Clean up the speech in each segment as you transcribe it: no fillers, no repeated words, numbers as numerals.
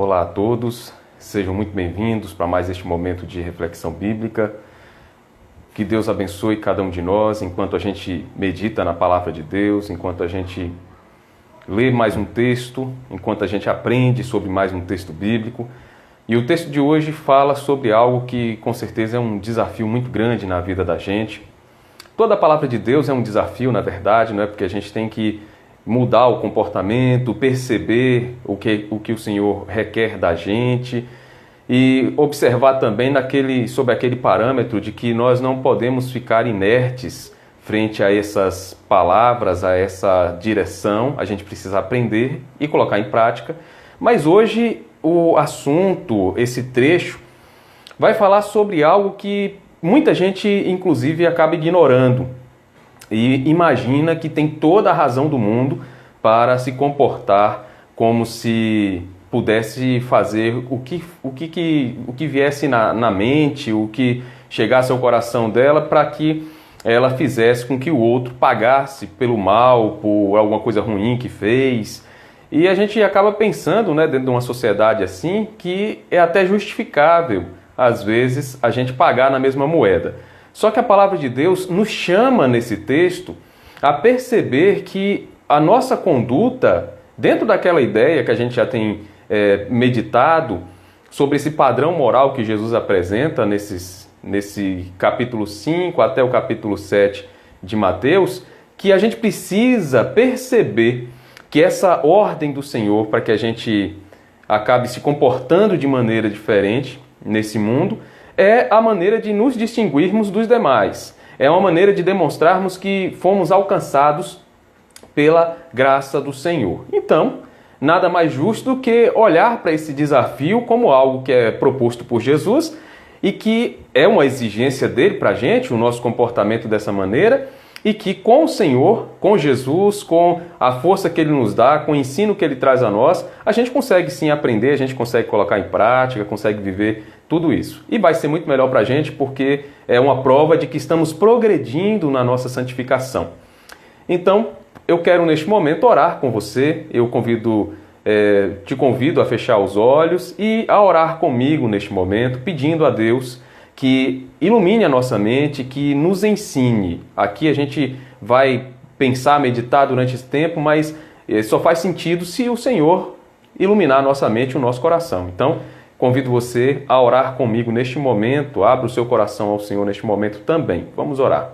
Olá a todos, sejam muito bem-vindos para mais este momento de reflexão bíblica. Que Deus abençoe cada um de nós enquanto a gente medita na palavra de Deus, enquanto a gente lê mais um texto, enquanto a gente aprende sobre mais um texto bíblico. E o texto de hoje fala sobre algo que com certeza é um desafio muito grande na vida da gente. Toda a palavra de Deus é um desafio, na verdade, não é? Porque a gente tem que mudar o comportamento, perceber o que o Senhor requer da gente e observar também sob aquele parâmetro de que nós não podemos ficar inertes frente a essas palavras, a essa direção. A gente precisa aprender e colocar em prática. Mas hoje o assunto, esse trecho, vai falar sobre algo que muita gente, inclusive, acaba ignorando. E imagina que tem toda a razão do mundo para se comportar como se pudesse fazer o que viesse na mente, o que chegasse ao coração dela, para que ela fizesse com que o outro pagasse pelo mal, por alguma coisa ruim que fez. E a gente acaba pensando, né, dentro de uma sociedade assim, que é até justificável, às vezes, a gente pagar na mesma moeda. Só que a palavra de Deus nos chama nesse texto a perceber que a nossa conduta, dentro daquela ideia que a gente já tem meditado sobre esse padrão moral que Jesus apresenta nesse capítulo 5 até o capítulo 7 de Mateus, que a gente precisa perceber que essa ordem do Senhor para que a gente acabe se comportando de maneira diferente nesse mundo é a maneira de nos distinguirmos dos demais. É uma maneira de demonstrarmos que fomos alcançados pela graça do Senhor. Então, nada mais justo do que olhar para esse desafio como algo que é proposto por Jesus e que é uma exigência dele para a gente, o nosso comportamento dessa maneira, e que com o Senhor, com Jesus, com a força que Ele nos dá, com o ensino que Ele traz a nós, a gente consegue sim aprender, a gente consegue colocar em prática, consegue viver tudo isso. E vai ser muito melhor para a gente porque é uma prova de que estamos progredindo na nossa santificação. Então, eu quero neste momento orar com você, te convido a fechar os olhos e a orar comigo neste momento, pedindo a Deus que ilumine a nossa mente, que nos ensine. Aqui a gente vai pensar, meditar durante esse tempo, mas só faz sentido se o Senhor iluminar a nossa mente e o nosso coração. Então, convido você a orar comigo neste momento. Abra o seu coração ao Senhor neste momento também. Vamos orar.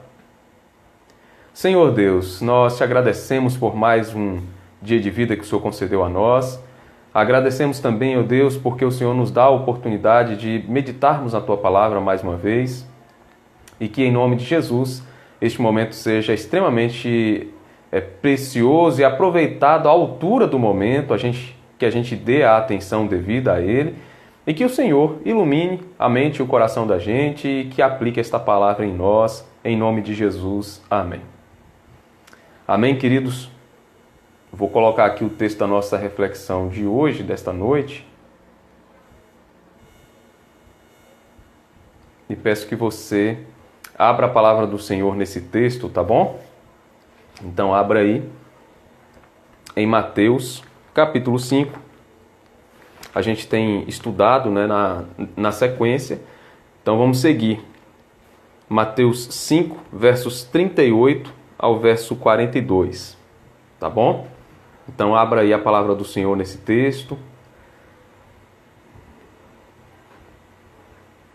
Senhor Deus, nós te agradecemos por mais um dia de vida que o Senhor concedeu a nós. Agradecemos também, ó Deus, porque o Senhor nos dá a oportunidade de meditarmos a Tua Palavra mais uma vez e que, em nome de Jesus, este momento seja extremamente precioso e aproveitado à altura do momento, que a gente dê a atenção devida a Ele e que o Senhor ilumine a mente e o coração da gente e que aplique esta palavra em nós, em nome de Jesus. Amém. Amém, queridos? Vou colocar aqui o texto da nossa reflexão de hoje, desta noite. E peço que você abra a palavra do Senhor nesse texto, tá bom? Então abra aí em Mateus, capítulo 5. A gente tem estudado, né, na sequência. Então vamos seguir. Mateus 5, versos 38 ao verso 42. Tá bom? Então abra aí a palavra do Senhor nesse texto.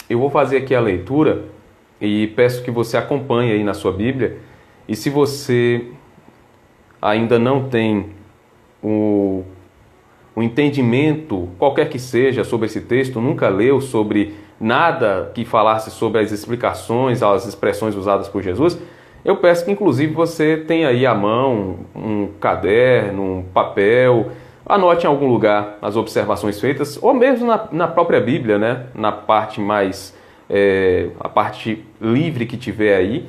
Eu vou fazer aqui a leitura e peço que você acompanhe aí na sua Bíblia. E se você ainda não tem o entendimento, qualquer que seja, sobre esse texto, nunca leu sobre nada que falasse sobre as explicações, as expressões usadas por Jesus, eu peço que, inclusive, você tenha aí à mão um caderno, um papel, anote em algum lugar as observações feitas, ou mesmo na própria Bíblia, né? Na parte a parte livre que tiver aí,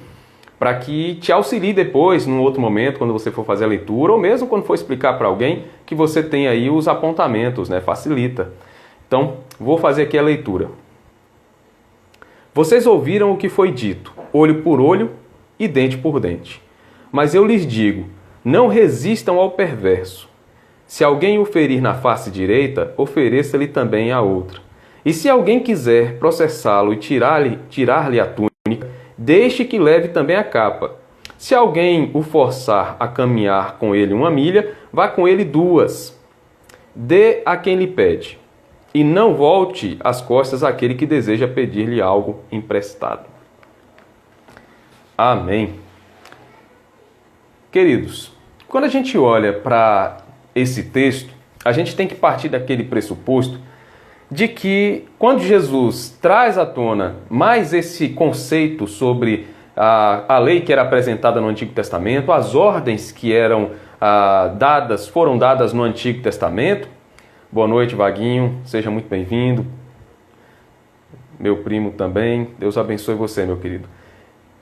para que te auxilie depois, num outro momento, quando você for fazer a leitura, ou mesmo quando for explicar para alguém, que você tenha aí os apontamentos, né? Facilita. Então, vou fazer aqui a leitura. Vocês ouviram o que foi dito, olho por olho e dente por dente. Mas eu lhes digo, não resistam ao perverso. Se alguém o ferir na face direita, ofereça-lhe também a outra. E se alguém quiser processá-lo e tirar-lhe a túnica, deixe que leve também a capa. Se alguém o forçar a caminhar com ele 1 milha, vá com ele 2. Dê a quem lhe pede, e não volte as costas àquele que deseja pedir-lhe algo emprestado. Amém. Queridos, quando a gente olha para esse texto, a gente tem que partir daquele pressuposto de que quando Jesus traz à tona mais esse conceito sobre a lei que era apresentada no Antigo Testamento, as ordens que foram dadas no Antigo Testamento. Boa noite, Vaguinho, seja muito bem-vindo. Meu primo também, Deus abençoe você, meu querido.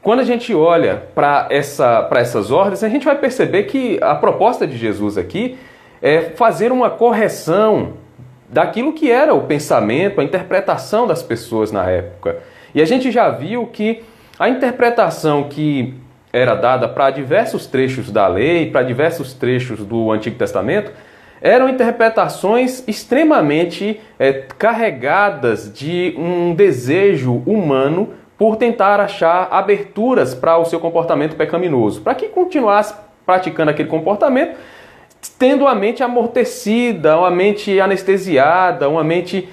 Quando a gente olha para essas ordens, a gente vai perceber que a proposta de Jesus aqui é fazer uma correção daquilo que era o pensamento, a interpretação das pessoas na época. E a gente já viu que a interpretação que era dada para diversos trechos da lei, para diversos trechos do Antigo Testamento, eram interpretações extremamente carregadas de um desejo humano por tentar achar aberturas para o seu comportamento pecaminoso, para que continuasse praticando aquele comportamento, tendo a mente amortecida, uma mente anestesiada, uma mente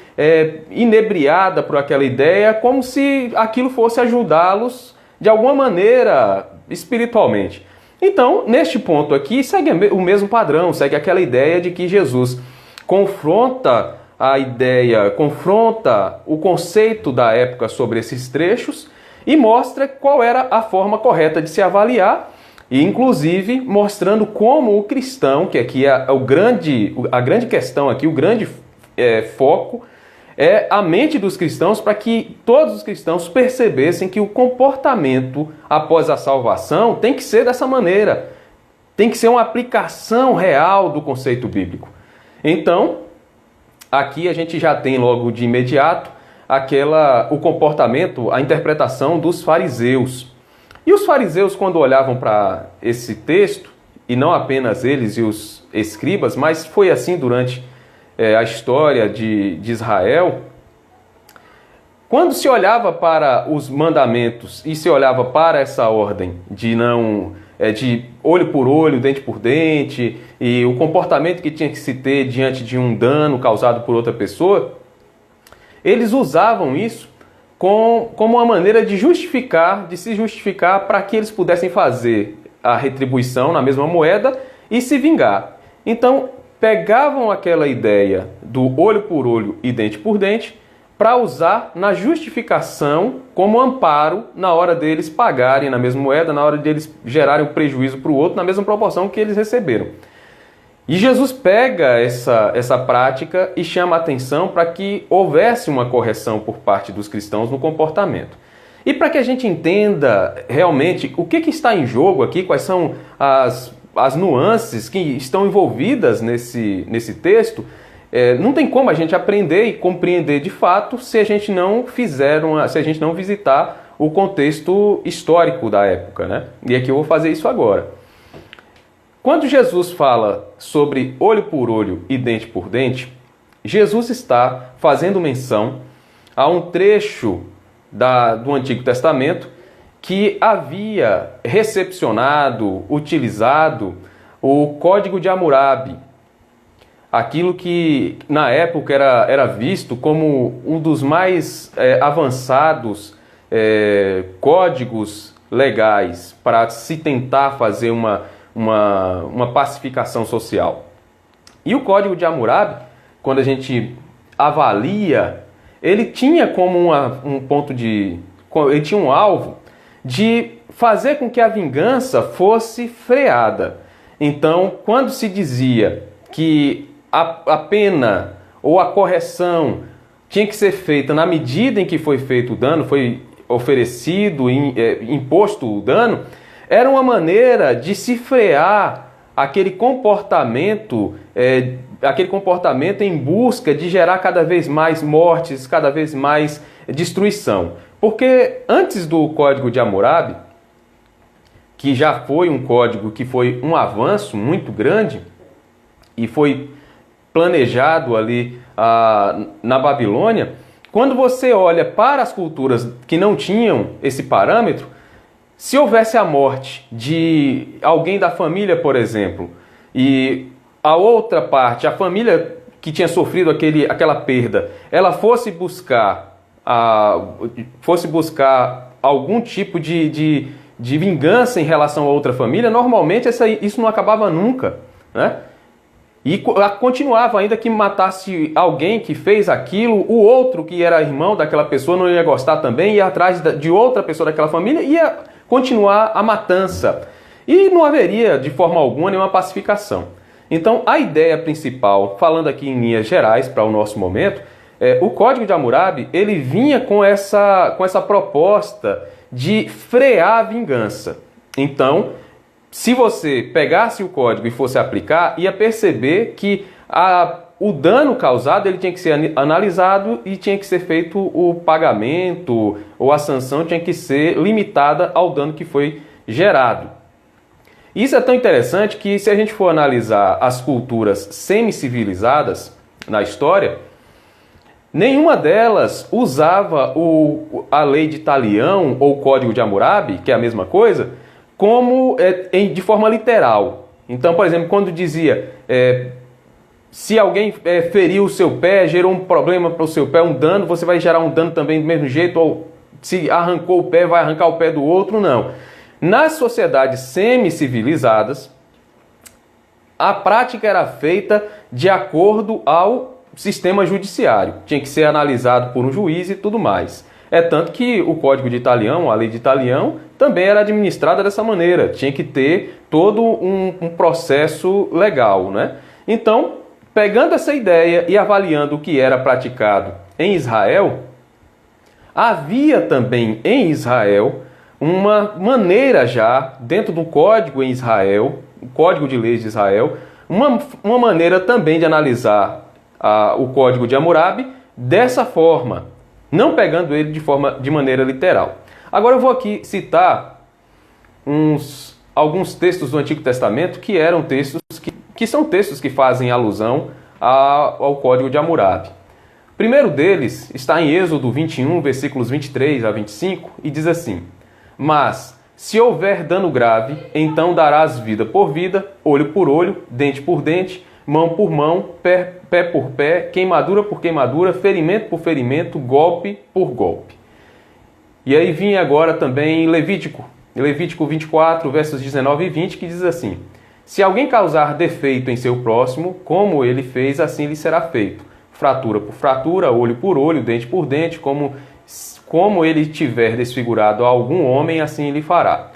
inebriada por aquela ideia, como se aquilo fosse ajudá-los de alguma maneira espiritualmente. Então, neste ponto aqui, segue o mesmo padrão, segue aquela ideia de que Jesus confronta o conceito da época sobre esses trechos e mostra qual era a forma correta de se avaliar, e inclusive mostrando como o cristão, que aqui é a grande questão aqui, o grande foco, é a mente dos cristãos, para que todos os cristãos percebessem que o comportamento após a salvação tem que ser dessa maneira, tem que ser uma aplicação real do conceito bíblico. Então, aqui a gente já tem logo de imediato o comportamento, a interpretação dos fariseus. E os fariseus, quando olhavam para esse texto, e não apenas eles e os escribas, mas foi assim durante a história de Israel, quando se olhava para os mandamentos e se olhava para essa ordem de olho por olho, dente por dente, e o comportamento que tinha que se ter diante de um dano causado por outra pessoa, eles usavam isso como uma maneira de se justificar para que eles pudessem fazer a retribuição na mesma moeda e se vingar. Então, pegavam aquela ideia do olho por olho e dente por dente para usar na justificação como amparo na hora deles pagarem na mesma moeda, na hora deles gerarem um prejuízo para o outro na mesma proporção que eles receberam. E Jesus pega essa prática e chama a atenção para que houvesse uma correção por parte dos cristãos no comportamento. E para que a gente entenda realmente o que está em jogo aqui, quais são as nuances que estão envolvidas nesse texto, não tem como a gente aprender e compreender de fato se a gente não visitar o contexto histórico da época, né? E aqui eu vou fazer isso agora. Quando Jesus fala sobre olho por olho e dente por dente, Jesus está fazendo menção a um trecho do Antigo Testamento que havia recepcionado, utilizado o Código de Hammurabi, aquilo que na época era visto como um dos mais avançados códigos legais para se tentar fazer uma pacificação social. E o Código de Hammurabi, quando a gente avalia, ele tinha como ele tinha um alvo de fazer com que a vingança fosse freada. Então, quando se dizia que a pena ou a correção tinha que ser feita na medida em que foi feito o dano, foi oferecido, imposto o dano, era uma maneira de se frear aquele comportamento em busca de gerar cada vez mais mortes, cada vez mais destruição. Porque antes do Código de Hammurabi, que já foi um código que foi um avanço muito grande, e foi planejado ali na Babilônia, quando você olha para as culturas que não tinham esse parâmetro, se houvesse a morte de alguém da família, por exemplo, e a outra parte, a família que tinha sofrido aquela perda, ela fosse buscar algum tipo de vingança em relação a outra família, normalmente isso não acabava nunca, né? E continuava, ainda que matasse alguém que fez aquilo, o outro que era irmão daquela pessoa não ia gostar também, ia atrás de outra pessoa daquela família, ia continuar a matança. E não haveria, de forma alguma, nenhuma pacificação. Então, a ideia principal, falando aqui em linhas gerais para o nosso momento, o Código de Hammurabi, ele vinha com essa proposta de frear a vingança. Então, se você pegasse o código e fosse aplicar, ia perceber que o dano causado ele tinha que ser analisado e tinha que ser feito o pagamento ou a sanção tinha que ser limitada ao dano que foi gerado. Isso é tão interessante que, se a gente for analisar as culturas semi-civilizadas na história, nenhuma delas usava a lei de Talião ou o Código de Hammurabi, que é a mesma coisa, de forma literal. Então, por exemplo, quando dizia se alguém feriu o seu pé, gerou um problema para o seu pé, um dano, você vai gerar um dano também do mesmo jeito, ou se arrancou o pé, vai arrancar o pé do outro, não. Nas sociedades semi-civilizadas, a prática era feita de acordo ao sistema judiciário. Tinha que ser analisado por um juiz e tudo mais. É tanto que o Código de Talião, a lei de Talião, também era administrada dessa maneira. Tinha que ter todo um processo legal, né? Então, pegando essa ideia e avaliando o que era praticado em Israel, havia também em Israel uma maneira já, dentro do Código em Israel, o Código de Leis de Israel, uma maneira também de analisar o Código de Hammurabi dessa forma, não pegando ele de maneira literal. Agora eu vou aqui citar alguns textos do Antigo Testamento que eram textos que são textos que fazem alusão ao Código de Hammurabi. O primeiro deles está em Êxodo 21, versículos 23 a 25, e diz assim: mas, se houver dano grave, então darás vida por vida, olho por olho, dente por dente, mão por mão, pé por pé, queimadura por queimadura, ferimento por ferimento, golpe por golpe. E aí vinha agora também Levítico 24, versos 19 e 20, que diz assim: se alguém causar defeito em seu próximo, como ele fez, assim lhe será feito. Fratura por fratura, olho por olho, dente por dente, como ele tiver desfigurado a algum homem, assim lhe fará.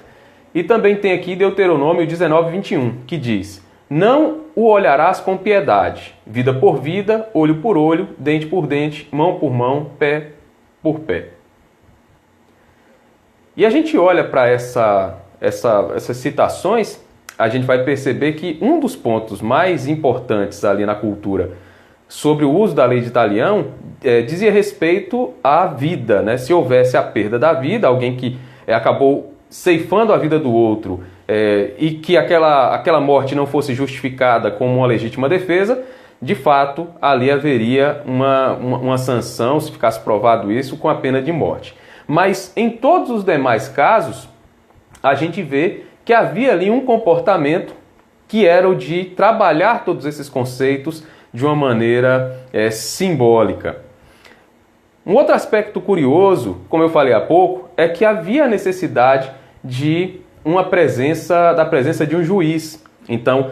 E também tem aqui Deuteronômio 19, 21, que diz: não o olharás com piedade, vida por vida, olho por olho, dente por dente, mão por mão, pé por pé. E a gente olha para essas citações, a gente vai perceber que um dos pontos mais importantes ali na cultura sobre o uso da lei de Talião dizia respeito à vida, né? Se houvesse a perda da vida, alguém que acabou ceifando a vida do outro e que aquela morte não fosse justificada como uma legítima defesa, de fato, ali haveria uma sanção, se ficasse provado isso, com a pena de morte. Mas em todos os demais casos, a gente vê que havia ali um comportamento que era o de trabalhar todos esses conceitos de uma maneira simbólica. Um outro aspecto curioso, como eu falei há pouco, é que havia a necessidade da presença de um juiz. Então,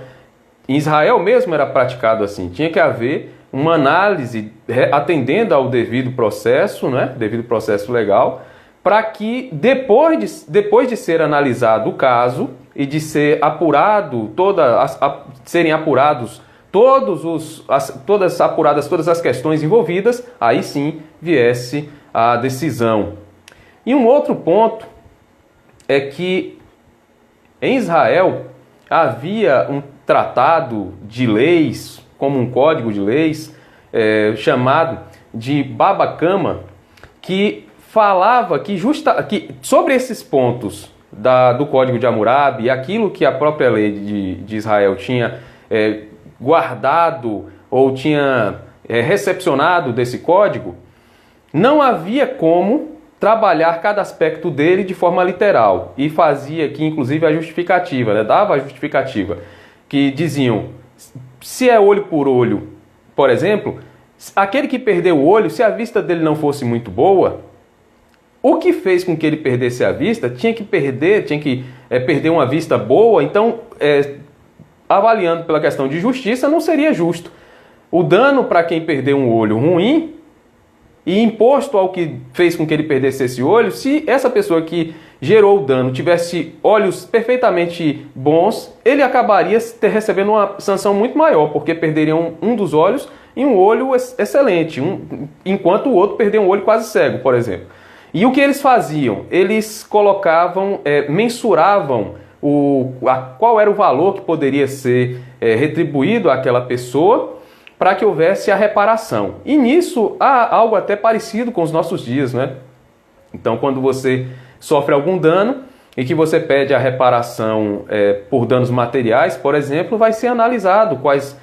em Israel mesmo era praticado assim, tinha que haver uma análise atendendo ao devido processo, né, devido processo legal, para que depois de ser analisado o caso e de ser apurado serem apurados todas as questões envolvidas, aí sim viesse a decisão. E um outro ponto é que em Israel havia um tratado de leis, como um código de leis, chamado de Baba Kama, que falava que sobre esses pontos do Código de Hammurabi e aquilo que a própria lei de Israel tinha guardado ou tinha recepcionado desse código, não havia como trabalhar cada aspecto dele de forma literal. E fazia aqui, inclusive, a justificativa, né? Dava a justificativa, que diziam, se é olho por olho, por exemplo, aquele que perdeu o olho, se a vista dele não fosse muito boa, o que fez com que ele perdesse a vista tinha que perder uma vista boa. Então, avaliando pela questão de justiça, não seria justo. O dano para quem perdeu um olho ruim e imposto ao que fez com que ele perdesse esse olho, se essa pessoa que gerou o dano tivesse olhos perfeitamente bons, ele acabaria recebendo uma sanção muito maior, porque perderia um dos olhos e um olho excelente, enquanto o outro perdeu um olho quase cego, por exemplo. E o que eles faziam? Eles colocavam, mensuravam qual era o valor que poderia ser retribuído àquela pessoa para que houvesse a reparação. E nisso há algo até parecido com os nossos dias, né? Então, quando você sofre algum dano e que você pede a reparação por danos materiais, por exemplo, vai ser analisado quais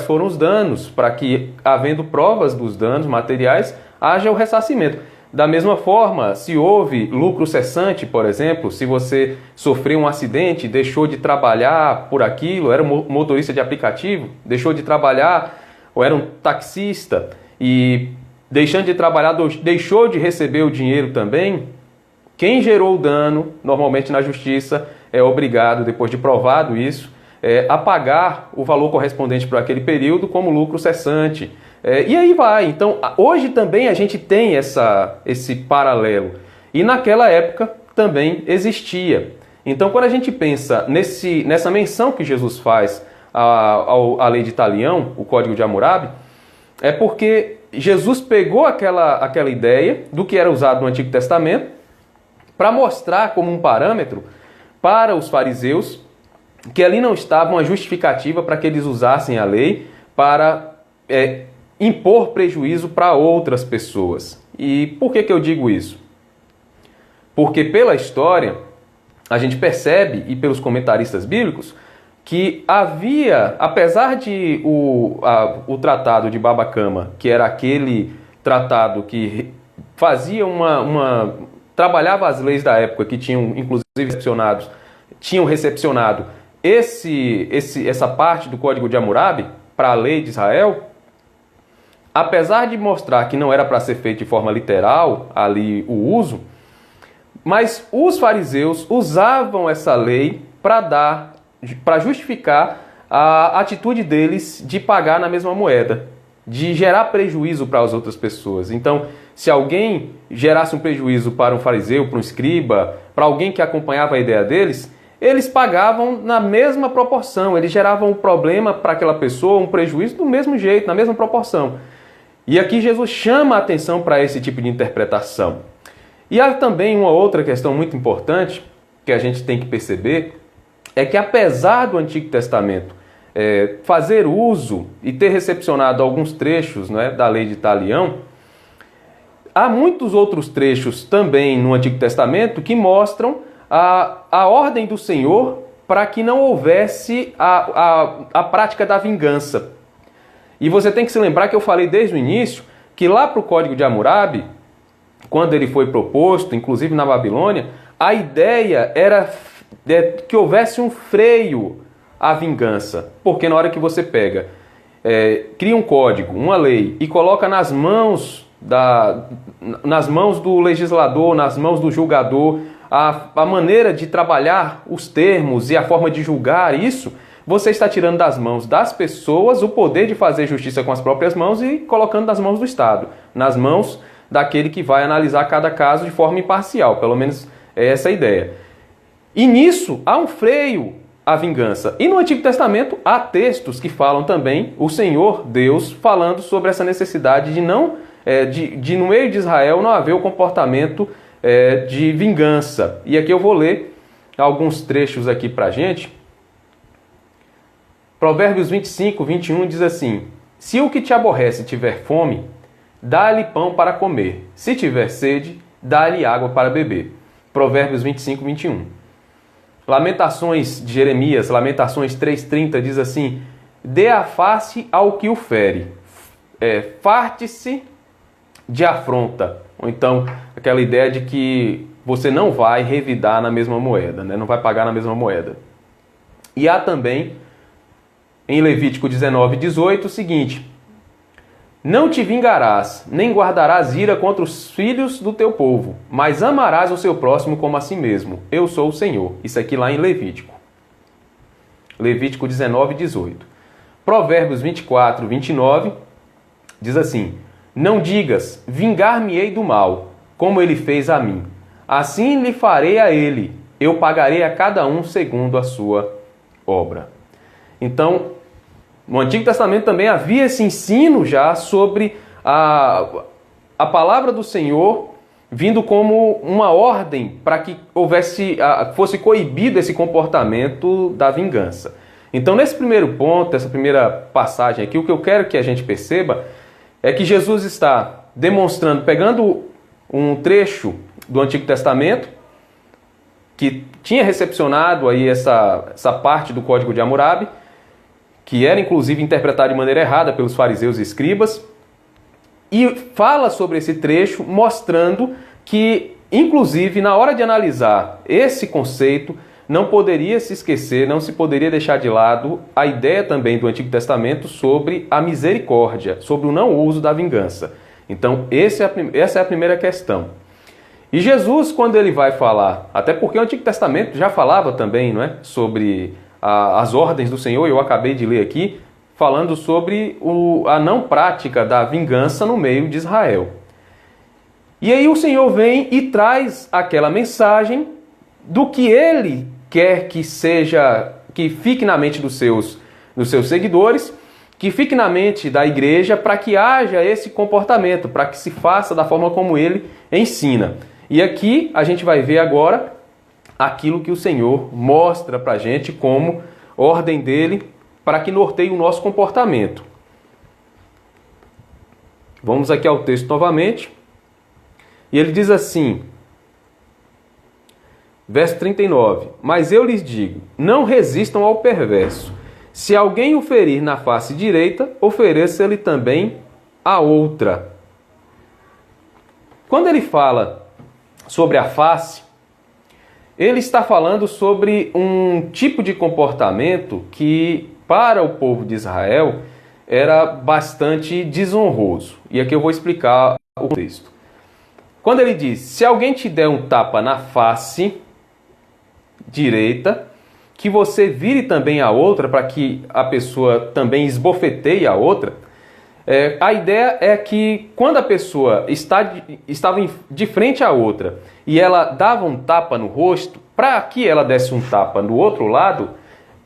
foram os danos, para que, havendo provas dos danos materiais, haja o ressarcimento. Da mesma forma, se houve lucro cessante, por exemplo, se você sofreu um acidente, deixou de trabalhar por aquilo, era um motorista de aplicativo, deixou de trabalhar, ou era um taxista, e deixando de trabalhar, deixou de receber o dinheiro também, quem gerou o dano, normalmente na justiça, é obrigado, depois de provado isso, a pagar o valor correspondente para aquele período como lucro cessante. E aí vai. Então, hoje também a gente tem esse paralelo. E naquela época também existia. Então, quando a gente pensa nessa menção que Jesus faz à lei de Talião, o Código de Hammurabi, é porque Jesus pegou aquela ideia do que era usado no Antigo Testamento para mostrar como um parâmetro para os fariseus que ali não estava uma justificativa para que eles usassem a lei para impor prejuízo para outras pessoas. E por que eu digo isso? Porque pela história a gente percebe, e pelos comentaristas bíblicos, que havia, apesar de o tratado de Baba Kama, que era aquele tratado que fazia trabalhava as leis da época, que tinham inclusive tinham recepcionado essa parte do Código de Hammurabi para a lei de Israel, apesar de mostrar que não era para ser feito de forma literal ali o uso, mas os fariseus usavam essa lei para justificar a atitude deles de pagar na mesma moeda, de gerar prejuízo para as outras pessoas. Então, se alguém gerasse um prejuízo para um fariseu, para um escriba, para alguém que acompanhava a ideia deles, eles pagavam na mesma proporção, eles geravam um problema para aquela pessoa, um prejuízo do mesmo jeito, na mesma proporção. E aqui Jesus chama a atenção para esse tipo de interpretação. E há também uma outra questão muito importante que a gente tem que perceber, é que apesar do Antigo Testamento fazer uso e ter recepcionado alguns trechos, né, da lei de Talião, há muitos outros trechos também no Antigo Testamento que mostram a ordem do Senhor para que não houvesse a prática da vingança. E você tem que se lembrar que eu falei desde o início que lá para o Código de Hammurabi, quando ele foi proposto, inclusive na Babilônia, a ideia era que houvesse um freio à vingança. Porque na hora que você cria um código, uma lei, e coloca nas mãos do legislador, nas mãos do julgador, a maneira de trabalhar os termos e a forma de julgar isso, você está tirando das mãos das pessoas o poder de fazer justiça com as próprias mãos e colocando nas mãos do Estado, nas mãos daquele que vai analisar cada caso de forma imparcial. Pelo menos é essa a ideia. E nisso há um freio à vingança. E no Antigo Testamento há textos que falam também, o Senhor Deus falando sobre essa necessidade de no meio de Israel não haver o comportamento de vingança. E aqui eu vou ler alguns trechos aqui pra gente. Provérbios 25, 21 diz assim: se o que te aborrece tiver fome, dá-lhe pão para comer. Se tiver sede, dá-lhe água para beber. Provérbios 25, 21. Lamentações de Jeremias, Lamentações 3,30 diz assim: dê a face ao que o fere. Farte-se de afronta. Ou então, aquela ideia de que você não vai revidar na mesma moeda, né? Não vai pagar na mesma moeda. E há também, em Levítico 19:18, o seguinte: não te vingarás, nem guardarás ira contra os filhos do teu povo, mas amarás o seu próximo como a si mesmo. Eu sou o Senhor. Isso aqui lá em Levítico. Levítico 19:18. Provérbios 24:29 diz assim: não digas, vingar-me-ei do mal, como ele fez a mim. Assim lhe farei a ele, eu pagarei a cada um segundo a sua obra. Então, no Antigo Testamento também havia esse ensino já sobre a palavra do Senhor vindo como uma ordem para que fosse coibido esse comportamento da vingança. Então, nesse primeiro ponto, essa primeira passagem aqui, o que eu quero que a gente perceba é que Jesus está demonstrando, pegando um trecho do Antigo Testamento, que tinha recepcionado aí essa parte do Código de Hammurabi, que era inclusive interpretado de maneira errada pelos fariseus e escribas, e fala sobre esse trecho, mostrando que, inclusive, na hora de analisar esse conceito, não poderia se esquecer, não se poderia deixar de lado a ideia também do Antigo Testamento sobre a misericórdia, sobre o não uso da vingança. Então, essa é a primeira questão. E Jesus, quando ele vai falar, até porque o Antigo Testamento já falava também, não é, sobre as ordens do Senhor, eu acabei de ler aqui, falando sobre a não prática da vingança no meio de Israel. E aí o Senhor vem e traz aquela mensagem do que ele quer que seja, que fique na mente dos seus seguidores, que fique na mente da igreja, para que haja esse comportamento, para que se faça da forma como ele ensina. E aqui a gente vai ver agora aquilo que o Senhor mostra para a gente como ordem dele, para que norteie o nosso comportamento. Vamos aqui ao texto novamente. E ele diz assim, verso 39, mas eu lhes digo, não resistam ao perverso. Se alguém o ferir na face direita, ofereça-lhe também a outra. Quando ele fala sobre a face, ele está falando sobre um tipo de comportamento que, para o povo de Israel, era bastante desonroso. E aqui eu vou explicar o texto. Quando ele diz, se alguém te der um tapa na face direita, que você vire também a outra, para que a pessoa também esbofeteie a outra, a ideia é que quando a pessoa estava de frente à outra e ela dava um tapa no rosto, para que ela desse um tapa no outro lado,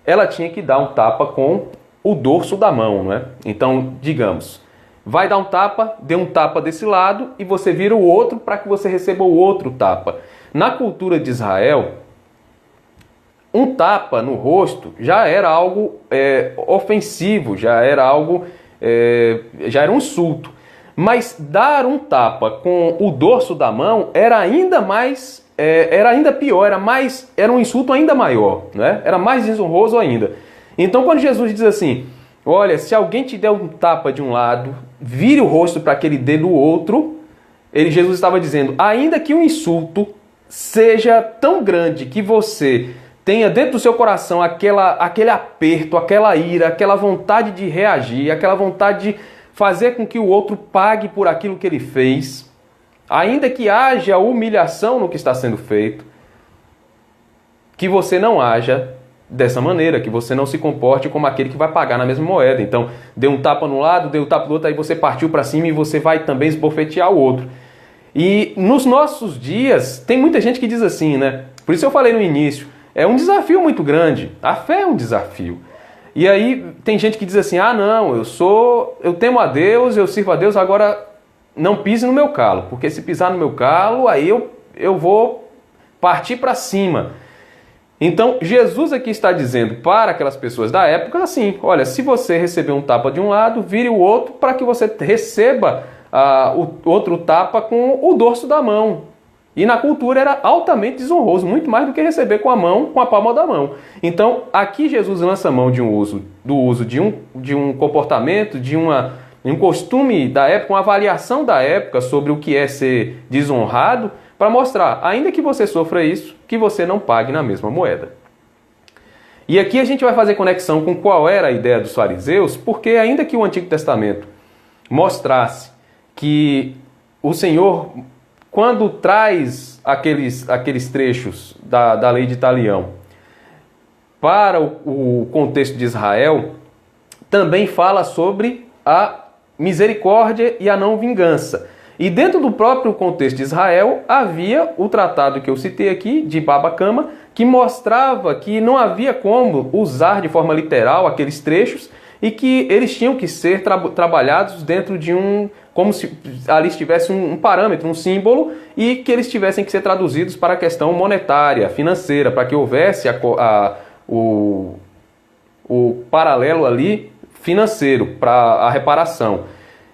ela tinha que dar um tapa com o dorso da mão, não é? Então, digamos, vai dar um tapa, dê um tapa desse lado e você vira o outro para que você receba o outro tapa. Na cultura de Israel, um tapa no rosto já era algo ofensivo, já era algo, já era um insulto. Mas dar um tapa com o dorso da mão era ainda mais, era ainda pior, era um insulto ainda maior, né? Era mais desonroso ainda. Então, quando Jesus diz assim, olha, se alguém te der um tapa de um lado, vire o rosto para que ele dê do outro, Jesus estava dizendo, ainda que o insulto seja tão grande que você tenha dentro do seu coração aquele aperto, aquela ira, aquela vontade de reagir, aquela vontade de fazer com que o outro pague por aquilo que ele fez, ainda que haja humilhação no que está sendo feito, que você não haja dessa maneira, que você não se comporte como aquele que vai pagar na mesma moeda. Então, deu um tapa no lado, deu um tapa do outro, aí você partiu para cima e você vai também esbofetear o outro. E nos nossos dias, tem muita gente que diz assim, né? Por isso eu falei no início, é um desafio muito grande. A fé é um desafio. E aí tem gente que diz assim, ah não, eu temo a Deus, eu sirvo a Deus, agora não pise no meu calo, porque se pisar no meu calo, aí eu vou partir para cima. Então Jesus aqui está dizendo para aquelas pessoas da época assim, olha, se você receber um tapa de um lado, vire o outro para que você receba o outro tapa com o dorso da mão. E na cultura era altamente desonroso, muito mais do que receber com a mão, com a palma da mão. Então, aqui Jesus lança a mão do uso de um comportamento, de um costume da época, uma avaliação da época sobre o que é ser desonrado, para mostrar, ainda que você sofra isso, que você não pague na mesma moeda. E aqui a gente vai fazer conexão com qual era a ideia dos fariseus, porque ainda que o Antigo Testamento mostrasse que o Senhor, quando traz aqueles trechos da lei de Talião para o contexto de Israel, também fala sobre a misericórdia e a não vingança. E dentro do próprio contexto de Israel, havia o tratado que eu citei aqui, de Baba Kama, que mostrava que não havia como usar de forma literal aqueles trechos e que eles tinham que ser trabalhados dentro de como se ali estivesse um parâmetro, um símbolo, e que eles tivessem que ser traduzidos para a questão monetária, financeira, para que houvesse o paralelo ali financeiro para a reparação.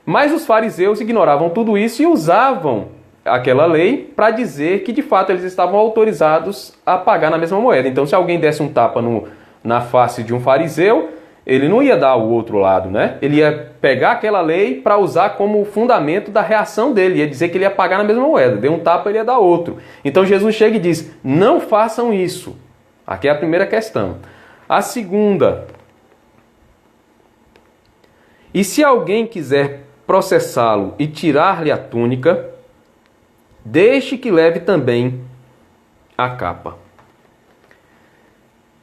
Mas os fariseus ignoravam tudo isso e usavam aquela lei para dizer que de fato eles estavam autorizados a pagar na mesma moeda. Então, se alguém desse um tapa na face de um fariseu, ele não ia dar o outro lado, né? Ele ia pegar aquela lei para usar como fundamento da reação dele, ia dizer que ele ia pagar na mesma moeda. Deu um tapa, ele ia dar outro. Então Jesus chega e diz, não façam isso. Aqui é a primeira questão. A segunda, e se alguém quiser processá-lo e tirar-lhe a túnica, deixe que leve também a capa.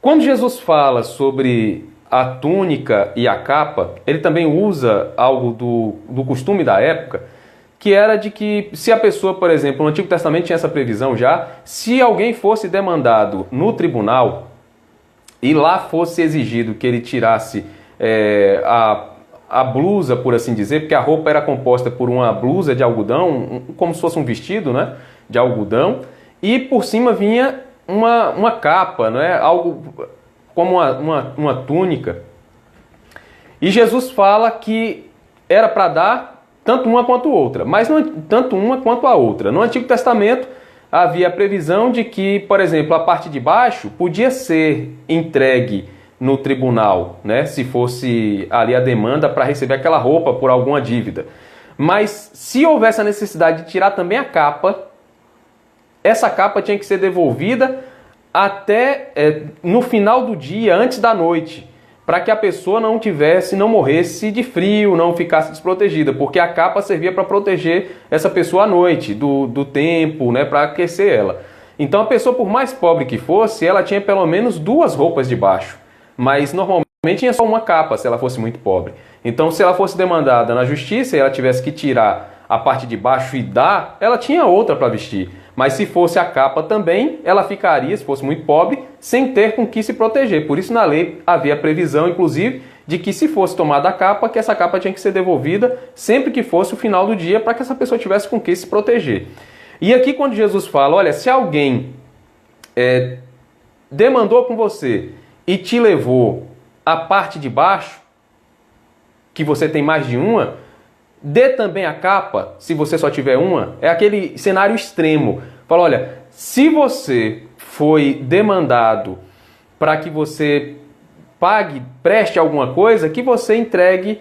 Quando Jesus fala sobre a túnica e a capa, ele também usa algo do costume da época, que era de que se a pessoa, por exemplo, no Antigo Testamento tinha essa previsão já, se alguém fosse demandado no tribunal e lá fosse exigido que ele tirasse a blusa, por assim dizer, porque a roupa era composta por uma blusa de algodão, como se fosse um vestido, né, de algodão, e por cima vinha uma capa, não é? Algo como uma túnica. E Jesus fala que era para dar tanto uma quanto outra, mas não tanto uma quanto a outra. No Antigo Testamento havia a previsão de que, por exemplo, a parte de baixo podia ser entregue no tribunal, né? Se fosse ali a demanda para receber aquela roupa por alguma dívida. Mas se houvesse a necessidade de tirar também a capa, essa capa tinha que ser devolvida até no final do dia, antes da noite, para que a pessoa não morresse de frio, não ficasse desprotegida, porque a capa servia para proteger essa pessoa à noite, do tempo, né? Para aquecer ela. Então a pessoa, por mais pobre que fosse, ela tinha pelo menos 2 roupas de baixo. Mas normalmente tinha só uma capa se ela fosse muito pobre. Então, se ela fosse demandada na justiça e ela tivesse que tirar a parte de baixo e dar, ela tinha outra para vestir. Mas se fosse a capa também, ela ficaria, se fosse muito pobre, sem ter com que se proteger. Por isso, na lei havia a previsão, inclusive, de que se fosse tomada a capa, que essa capa tinha que ser devolvida sempre que fosse o final do dia, para que essa pessoa tivesse com que se proteger. E aqui, quando Jesus fala, olha, se alguém demandou com você e te levou a parte de baixo, que você tem mais de uma, dê também a capa, se você só tiver uma. É aquele cenário extremo. Fala, olha, se você foi demandado para que você pague, preste alguma coisa, que você entregue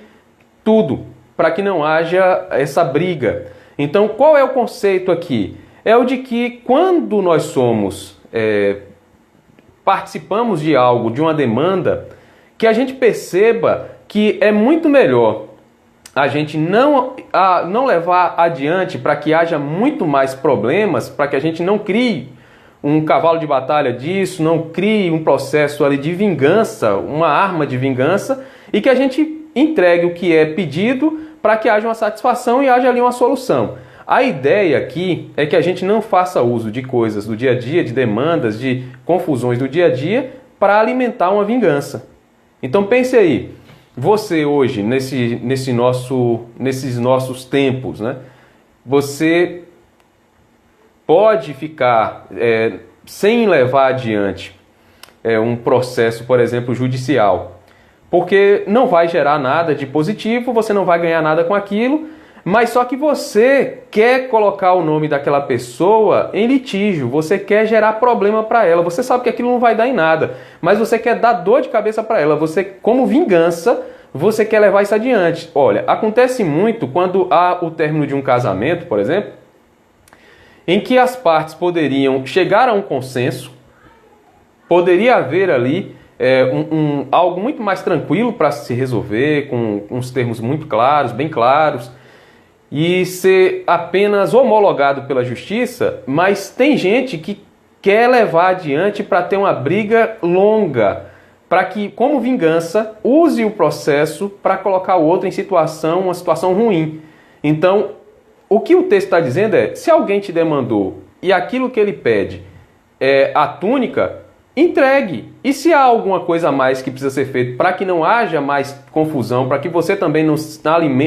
tudo, para que não haja essa briga. Então, qual é o conceito aqui? É o de que quando nós somos... participamos de algo, de uma demanda, que a gente perceba que é muito melhor a gente não levar adiante para que haja muito mais problemas, para que a gente não crie um cavalo de batalha disso, não crie um processo ali de vingança, uma arma de vingança, e que a gente entregue o que é pedido para que haja uma satisfação e haja ali uma solução. A ideia aqui é que a gente não faça uso de coisas do dia a dia, de demandas, de confusões do dia a dia, para alimentar uma vingança. Então pense aí, você hoje, nesses nossos tempos, né, você pode ficar sem levar adiante um processo, por exemplo, judicial, porque não vai gerar nada de positivo, você não vai ganhar nada com aquilo, Mas só que você quer colocar o nome daquela pessoa em litígio, você quer gerar problema para ela, você sabe que aquilo não vai dar em nada, mas você quer dar dor de cabeça para ela, você, como vingança, você quer levar isso adiante. Olha, acontece muito quando há o término de um casamento, por exemplo, em que as partes poderiam chegar a um consenso, poderia haver ali algo muito mais tranquilo para se resolver, com uns termos muito claros, bem claros, e ser apenas homologado pela justiça, mas tem gente que quer levar adiante para ter uma briga longa, para que, como vingança, use o processo para colocar o outro em uma situação ruim. Então, o que o texto está dizendo é, se alguém te demandou e aquilo que ele pede é a túnica, entregue. E se há alguma coisa a mais que precisa ser feito para que não haja mais confusão, para que você também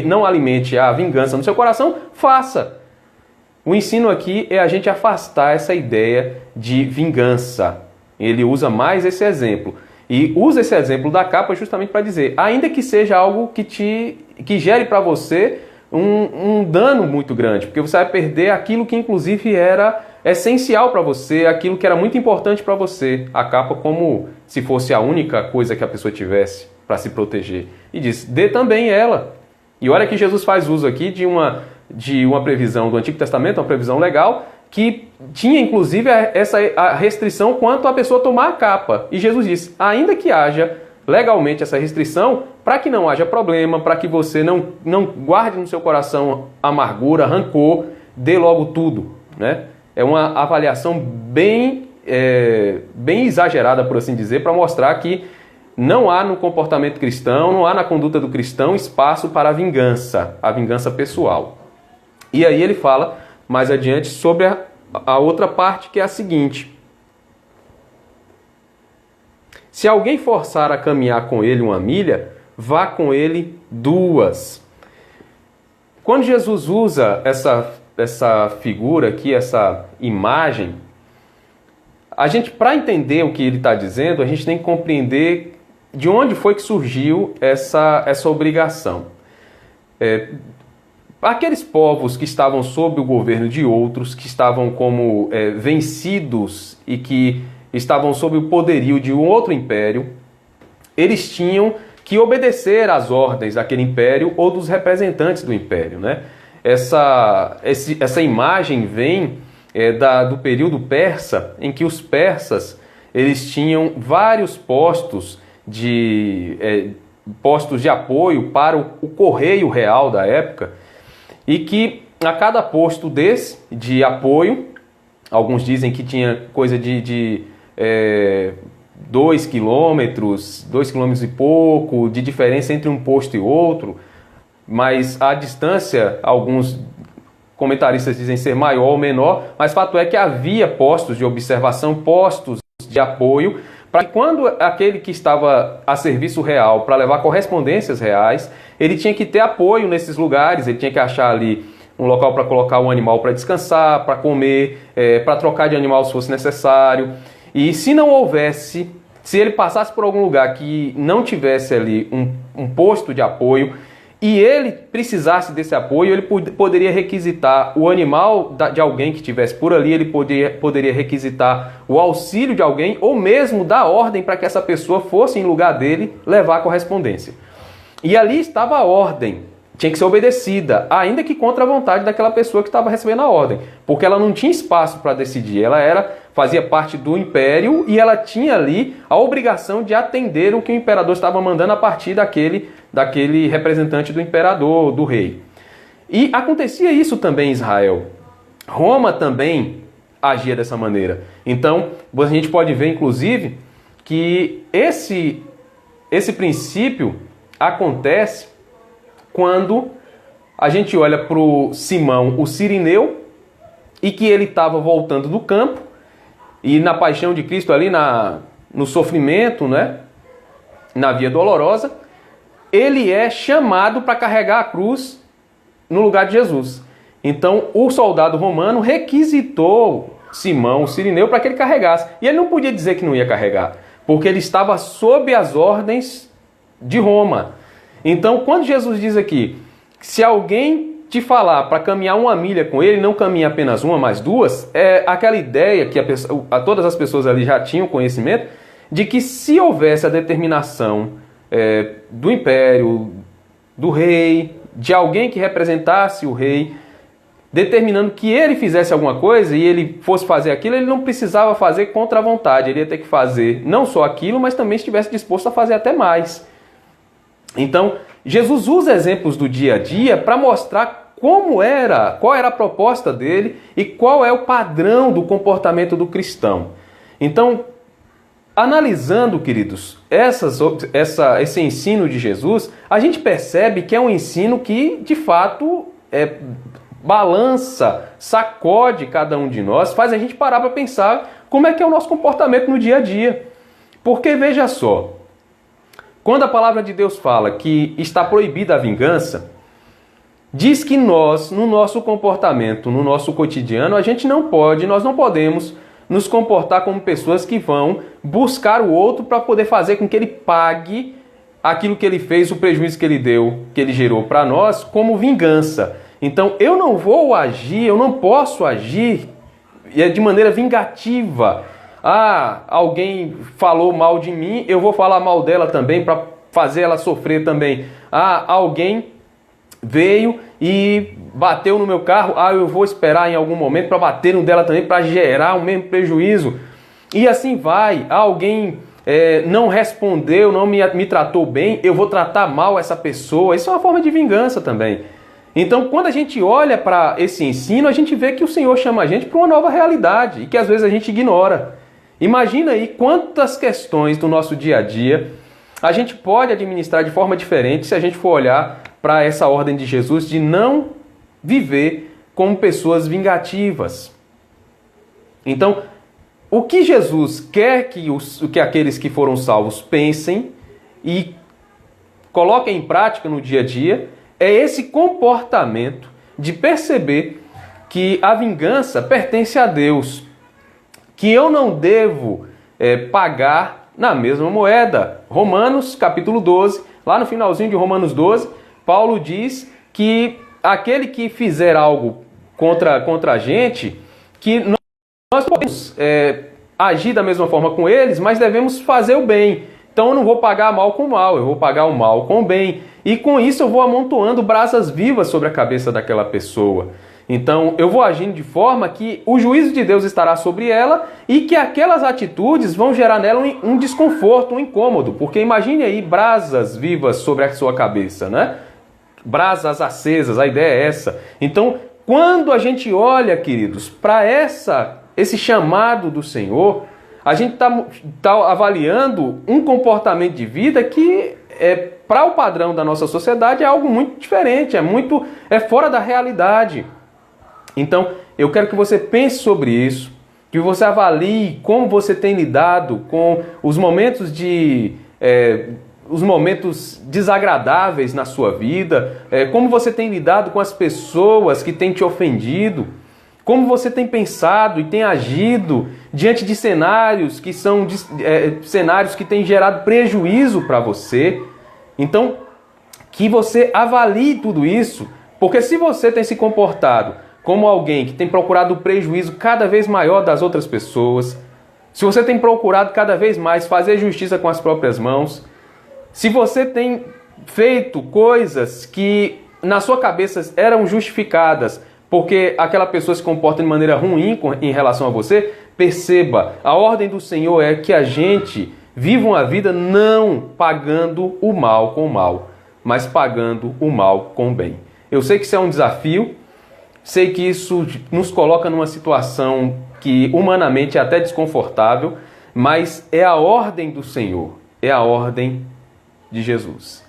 não alimente a vingança no seu coração, faça. O ensino aqui é a gente afastar essa ideia de vingança. Ele usa mais esse exemplo. E usa esse exemplo da capa justamente para dizer, ainda que seja algo que gere para você um dano muito grande, porque você vai perder aquilo que inclusive era essencial para você, aquilo que era muito importante para você, a capa como se fosse a única coisa que a pessoa tivesse para se proteger. E diz, dê também ela. E olha que Jesus faz uso aqui de uma previsão do Antigo Testamento, uma previsão legal, que tinha inclusive a restrição quanto a pessoa tomar a capa. E Jesus diz, ainda que haja legalmente essa restrição, para que não haja problema, para que você não guarde no seu coração amargura, rancor, dê logo tudo, né? É uma avaliação bem exagerada, por assim dizer, para mostrar que não há no comportamento cristão, não há na conduta do cristão espaço para a vingança pessoal. E aí ele fala mais adiante sobre a outra parte, que é a seguinte. Se alguém forçar a caminhar com ele 1 milha, vá com ele 2. Quando Jesus usa essa figura aqui, essa imagem, a gente, para entender o que ele está dizendo, a gente tem que compreender de onde foi que surgiu essa obrigação. Aqueles povos que estavam sob o governo de outros, que estavam como vencidos e que estavam sob o poderio de um outro império, eles tinham que obedecer às ordens daquele império ou dos representantes do império, né? Essa imagem vem do período persa, em que os persas eles tinham vários postos de apoio para o correio real da época, e que a cada posto desse de apoio, alguns dizem que tinha coisa de 2 quilômetros e pouco de diferença entre um posto e outro, mas a distância, alguns comentaristas dizem ser maior ou menor, mas fato é que havia postos de observação, postos de apoio, para que quando aquele que estava a serviço real para levar correspondências reais, ele tinha que ter apoio nesses lugares, ele tinha que achar ali um local para colocar o animal para descansar, para comer, para trocar de animal se fosse necessário. E se não houvesse, se ele passasse por algum lugar que não tivesse ali um posto de apoio, e ele precisasse desse apoio, ele poderia requisitar o animal de alguém que estivesse por ali, ele poderia requisitar o auxílio de alguém, ou mesmo dar ordem para que essa pessoa fosse em lugar dele levar a correspondência. E ali estava a ordem, tinha que ser obedecida, ainda que contra a vontade daquela pessoa que estava recebendo a ordem, porque ela não tinha espaço para decidir, ela fazia parte do império e ela tinha ali a obrigação de atender o que o imperador estava mandando a partir daquele representante do imperador, do rei. E acontecia isso também em Israel. Roma também agia dessa maneira. Então, a gente pode ver, inclusive, que esse princípio acontece quando a gente olha para o Simão, o Cirineu, e que ele estava voltando do campo, e na paixão de Cristo ali, no sofrimento, né, na via dolorosa, ele é chamado para carregar a cruz no lugar de Jesus. Então, o soldado romano requisitou Simão, o Cirineu, para que ele carregasse. E ele não podia dizer que não ia carregar, porque ele estava sob as ordens de Roma. Então, quando Jesus diz aqui, se alguém te falar para caminhar uma milha com ele, não caminha apenas uma, mas duas, é aquela ideia que todas as pessoas ali já tinham conhecimento, de que se houvesse a determinação do império, do rei, de alguém que representasse o rei, determinando que ele fizesse alguma coisa e ele fosse fazer aquilo, ele não precisava fazer contra a vontade, ele ia ter que fazer não só aquilo, mas também estivesse disposto a fazer até mais. Então, Jesus usa exemplos do dia a dia para mostrar qual era a proposta dele e qual é o padrão do comportamento do cristão. Então, analisando, queridos, esse ensino de Jesus, a gente percebe que é um ensino que, de fato, balança, sacode cada um de nós, faz a gente parar para pensar como é que é o nosso comportamento no dia a dia. Porque, veja só, quando a palavra de Deus fala que está proibida a vingança, diz que nós, no nosso comportamento, no nosso cotidiano, nós não podemos nos comportar como pessoas que vão buscar o outro para poder fazer com que ele pague aquilo que ele fez, o prejuízo que ele deu, que ele gerou para nós, como vingança. Então, eu não posso agir de maneira vingativa. Alguém falou mal de mim, eu vou falar mal dela também para fazer ela sofrer também. Alguém veio e bateu no meu carro, eu vou esperar em algum momento para bater no dela também, para gerar o mesmo prejuízo. E assim vai. Alguém não respondeu, não me tratou bem, eu vou tratar mal essa pessoa. Isso é uma forma de vingança também. Então, quando a gente olha para esse ensino, a gente vê que o Senhor chama a gente para uma nova realidade e que às vezes a gente ignora. Imagina aí quantas questões do nosso dia a dia a gente pode administrar de forma diferente se a gente for olhar para essa ordem de Jesus de não viver como pessoas vingativas. Então, o que Jesus quer que aqueles que foram salvos pensem e coloquem em prática no dia a dia é esse comportamento de perceber que a vingança pertence a Deus, que eu não devo pagar na mesma moeda. Romanos capítulo 12, lá no finalzinho de Romanos 12, Paulo diz que aquele que fizer algo contra a gente, que nós podemos agir da mesma forma com eles, mas devemos fazer o bem. Então eu não vou pagar mal com mal, eu vou pagar o mal com o bem. E com isso eu vou amontoando brasas vivas sobre a cabeça daquela pessoa. Então eu vou agindo de forma que o juízo de Deus estará sobre ela e que aquelas atitudes vão gerar nela um desconforto, um incômodo. Porque imagine aí brasas vivas sobre a sua cabeça, né? Brasas acesas, a ideia é essa. Então, quando a gente olha, queridos, para esse chamado do Senhor, a gente está avaliando um comportamento de vida que, para o padrão da nossa sociedade, é algo muito diferente, é fora da realidade. Então, eu quero que você pense sobre isso, que você avalie como você tem lidado com os momentos os momentos desagradáveis na sua vida, como você tem lidado com as pessoas que têm te ofendido, como você tem pensado e tem agido diante de cenários que são cenários que têm gerado prejuízo para você. Então, que você avalie tudo isso, porque se você tem se comportado como alguém que tem procurado o prejuízo cada vez maior das outras pessoas, se você tem procurado cada vez mais fazer justiça com as próprias mãos, se você tem feito coisas que na sua cabeça eram justificadas porque aquela pessoa se comporta de maneira ruim em relação a você, perceba, a ordem do Senhor é que a gente viva uma vida não pagando o mal com o mal, mas pagando o mal com o bem. Eu sei que isso é um desafio, sei que isso nos coloca numa situação que humanamente é até desconfortável, mas é a ordem do Senhor, é a ordem de Jesus.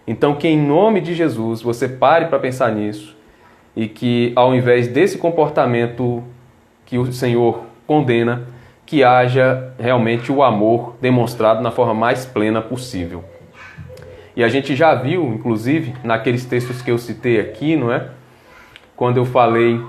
Então que em nome de Jesus você pare para pensar nisso e que ao invés desse comportamento que o Senhor condena, que haja realmente o amor demonstrado na forma mais plena possível. E a gente já viu, inclusive, naqueles textos que eu citei aqui, não é? Quando eu falei,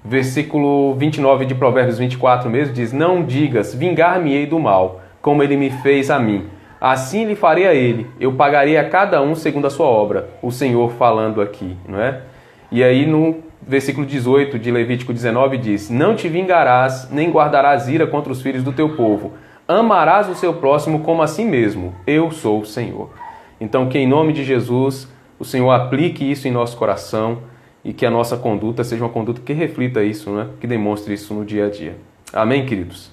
versículo 29 de Provérbios 24 mesmo, diz: não digas, vingar-me-ei do mal, como ele me fez a mim. assim lhe farei a ele, eu pagarei a cada um segundo a sua obra. O Senhor falando aqui, não é? E aí no versículo 18 de Levítico 19 diz: não te vingarás, nem guardarás ira contra os filhos do teu povo. Amarás o seu próximo como a si mesmo. Eu sou o Senhor. Então que em nome de Jesus o Senhor aplique isso em nosso coração e que a nossa conduta seja uma conduta que reflita isso, né? Que demonstre isso no dia a dia. Amém, queridos?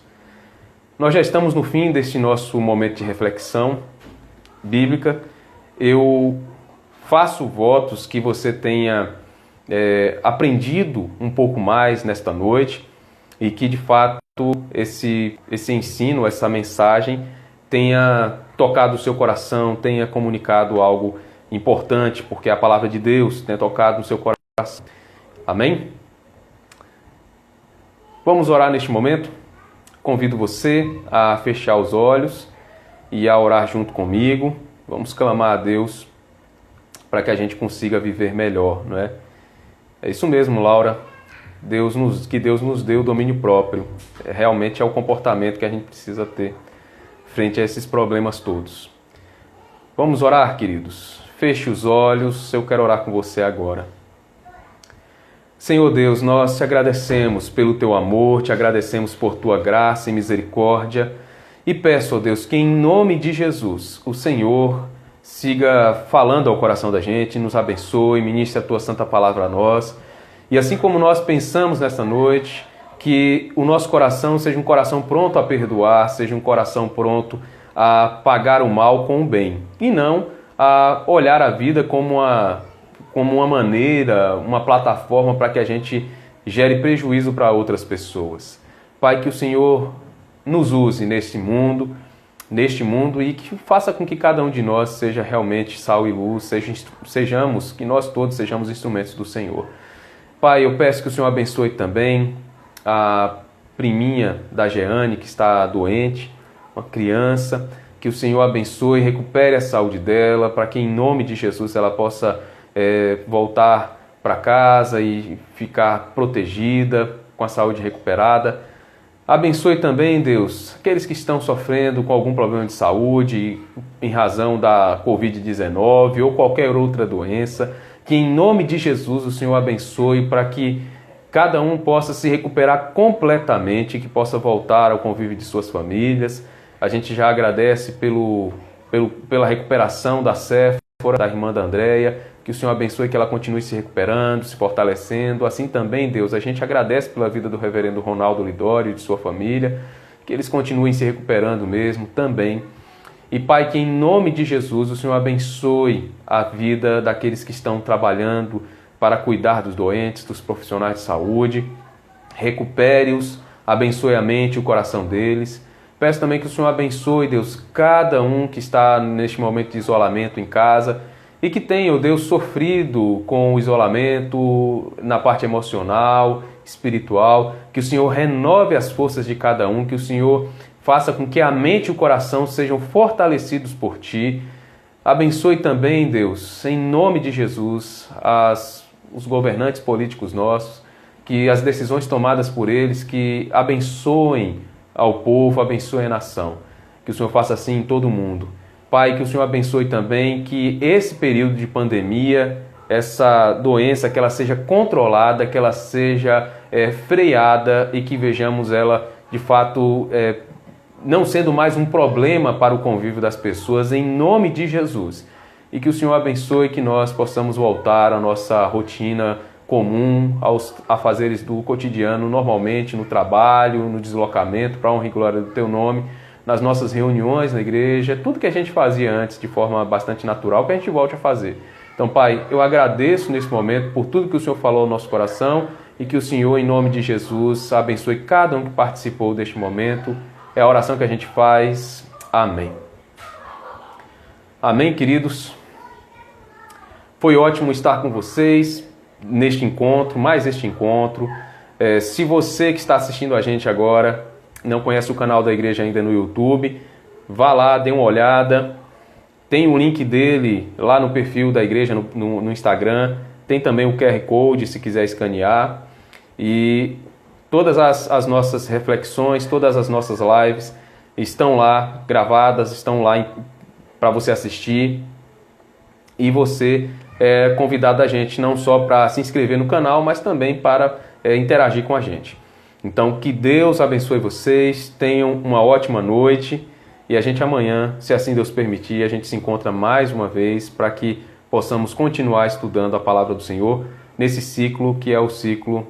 Nós já estamos no fim deste nosso momento de reflexão bíblica. Eu faço votos que você tenha aprendido um pouco mais nesta noite e que, de fato, esse ensino, essa mensagem tenha tocado o seu coração, tenha comunicado algo importante, porque a palavra de Deus tenha tocado no seu coração. Amém? Vamos orar neste momento? Convido você a fechar os olhos e a orar junto comigo. Vamos clamar a Deus para que a gente consiga viver melhor, não é? É isso mesmo, Laura. Que Deus nos dê o domínio próprio. Realmente é o comportamento que a gente precisa ter frente a esses problemas todos. Vamos orar, queridos? Feche os olhos, eu quero orar com você agora. Senhor Deus, nós te agradecemos pelo teu amor, te agradecemos por tua graça e misericórdia e peço, ó Deus, que em nome de Jesus o Senhor siga falando ao coração da gente, nos abençoe, ministre a tua santa palavra a nós e assim como nós pensamos nesta noite, que o nosso coração seja um coração pronto a perdoar, seja um coração pronto a pagar o mal com o bem e não a olhar a vida como uma maneira, uma plataforma para que a gente gere prejuízo para outras pessoas. Pai, que o Senhor nos use neste mundo e que faça com que cada um de nós seja realmente sal e luz, que nós todos sejamos instrumentos do Senhor. Pai, eu peço que o Senhor abençoe também a priminha da Jeane, que está doente, uma criança, que o Senhor abençoe, recupere a saúde dela, para que em nome de Jesus ela possa voltar para casa e ficar protegida, com a saúde recuperada. Abençoe também, Deus, aqueles que estão sofrendo com algum problema de saúde em razão da Covid-19 ou qualquer outra doença, que em nome de Jesus o Senhor abençoe para que cada um possa se recuperar completamente, que possa voltar ao convívio de suas famílias. A gente já agradece pela recuperação da Séfora, da irmã da Andréia, que o Senhor abençoe, que ela continue se recuperando, se fortalecendo. Assim também, Deus, a gente agradece pela vida do reverendo Ronaldo Lidório e de sua família, que eles continuem se recuperando mesmo também. E Pai, que em nome de Jesus o Senhor abençoe a vida daqueles que estão trabalhando para cuidar dos doentes, dos profissionais de saúde. Recupere-os, abençoe a mente e o coração deles. Peço também que o Senhor abençoe, Deus, cada um que está neste momento de isolamento em casa e que tenha, ó Deus, sofrido com o isolamento na parte emocional, espiritual, que o Senhor renove as forças de cada um, que o Senhor faça com que a mente e o coração sejam fortalecidos por Ti. Abençoe também, Deus, em nome de Jesus, os governantes políticos nossos, que as decisões tomadas por eles, que abençoem ao povo, abençoe a nação. Que o Senhor faça assim em todo o mundo. Pai, que o Senhor abençoe também que esse período de pandemia, essa doença, que ela seja controlada, que ela seja freada e que vejamos ela, de fato, não sendo mais um problema para o convívio das pessoas, em nome de Jesus. E que o Senhor abençoe que nós possamos voltar à nossa rotina comum, aos afazeres do cotidiano, normalmente no trabalho, no deslocamento, para a honra e glória do Teu nome, nas nossas reuniões na igreja, tudo que a gente fazia antes de forma bastante natural, que a gente volte a fazer. Então, Pai, eu agradeço nesse momento por tudo que o Senhor falou ao nosso coração e que o Senhor, em nome de Jesus, abençoe cada um que participou deste momento. É a oração que a gente faz. Amém. Amém, queridos. Foi ótimo estar com vocês neste encontro, mais este encontro. Se você que está assistindo a gente agora não conhece o canal da igreja ainda no YouTube, vá lá, dê uma olhada. Tem o link dele lá no perfil da igreja no Instagram. Tem também o QR Code se quiser escanear. E todas as nossas reflexões, todas as nossas lives estão lá gravadas, estão lá para você assistir. E você é convidado a gente não só para se inscrever no canal, mas também para interagir com a gente. Então, que Deus abençoe vocês, tenham uma ótima noite e a gente amanhã, se assim Deus permitir, a gente se encontra mais uma vez para que possamos continuar estudando a Palavra do Senhor nesse ciclo que é o ciclo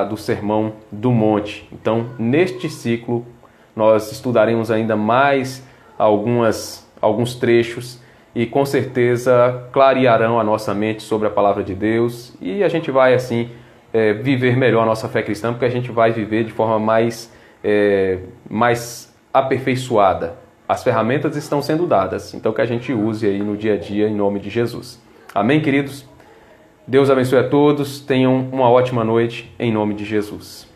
do Sermão do Monte. Então, neste ciclo, nós estudaremos ainda mais alguns trechos e com certeza clarearão a nossa mente sobre a Palavra de Deus e a gente vai assim viver melhor a nossa fé cristã, porque a gente vai viver de forma mais aperfeiçoada. As ferramentas estão sendo dadas, então que a gente use aí no dia a dia em nome de Jesus. Amém, queridos? Deus abençoe a todos, tenham uma ótima noite em nome de Jesus.